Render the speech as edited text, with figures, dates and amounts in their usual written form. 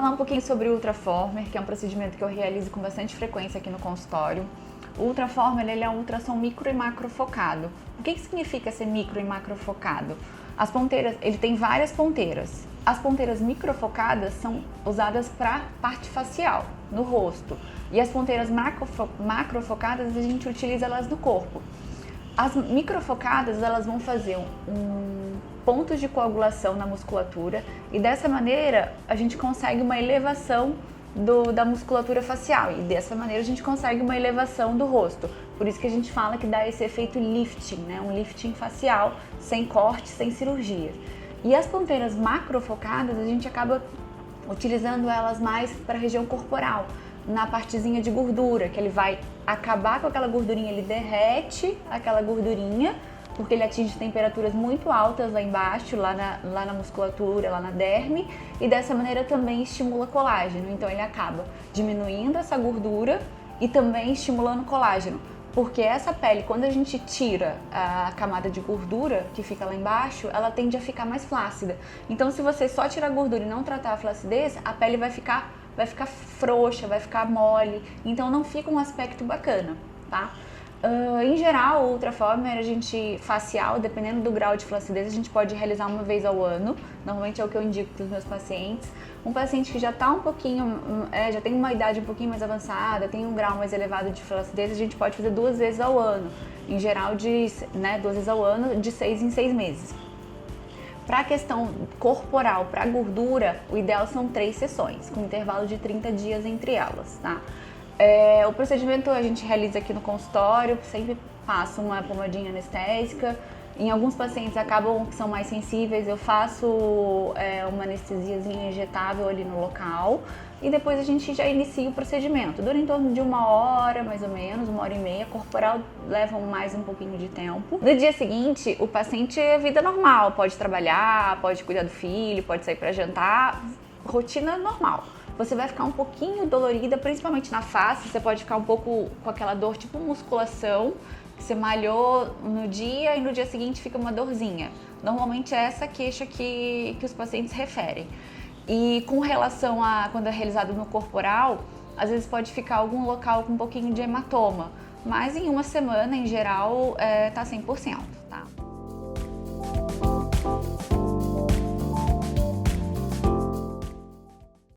falar um pouquinho sobre o Ultraformer, que é um procedimento que eu realizo com bastante frequência aqui no consultório. O Ultraformer, ele é um ultrassom micro e macro focado. O que significa ser micro e macro focado? As ponteiras, ele tem várias ponteiras. As ponteiras microfocadas são usadas para parte facial, no rosto. E as ponteiras macrofocadas, a gente utiliza elas no corpo. As microfocadas, elas vão fazer pontos de coagulação na musculatura e dessa maneira a gente consegue uma elevação da musculatura facial e dessa maneira a gente consegue uma elevação do rosto. Por isso que a gente fala que dá esse efeito lifting, né? Um lifting facial, sem corte, sem cirurgia. E as ponteiras macrofocadas, a gente acaba utilizando elas mais para a região corporal, na partezinha de gordura, que ele vai acabar com aquela gordurinha, ele derrete aquela gordurinha, porque ele atinge temperaturas muito altas lá embaixo, lá na musculatura, lá na derme, e dessa maneira também estimula colágeno. Então ele acaba diminuindo essa gordura e também estimulando colágeno. Porque essa pele, quando a gente tira a camada de gordura que fica lá embaixo, ela tende a ficar mais flácida. Então se você só tirar a gordura e não tratar a flacidez, a pele vai ficar frouxa, vai ficar mole, então não fica um aspecto bacana, tá? Em geral, o Ultraformer, facial, dependendo do grau de flacidez, a gente pode realizar uma vez ao ano. Normalmente é o que eu indico para os meus pacientes. Um paciente que já está um pouquinho, já tem uma idade um pouquinho mais avançada, tem um grau mais elevado de flacidez, a gente pode fazer 2 vezes ao ano. Em geral, 2 vezes ao ano, de 6 em 6 meses. Para a questão corporal, para a gordura, o ideal são 3 sessões, com intervalo de 30 dias entre elas, tá? O procedimento a gente realiza aqui no consultório, sempre passa uma pomadinha anestésica. Em alguns pacientes que são mais sensíveis, eu faço uma anestesiazinha injetável ali no local e depois a gente já inicia o procedimento. Dura em torno de 1 hora, mais ou menos, 1h30. Corporal leva mais um pouquinho de tempo. No dia seguinte, o paciente é vida normal, pode trabalhar, pode cuidar do filho, pode sair para jantar, rotina normal. Você vai ficar um pouquinho dolorida, principalmente na face, você pode ficar um pouco com aquela dor tipo musculação, que você malhou no dia e no dia seguinte fica uma dorzinha. Normalmente é essa queixa que os pacientes referem. E com relação a quando é realizado no corporal, às vezes pode ficar algum local com um pouquinho de hematoma, mas em uma semana, em geral, tá 100%.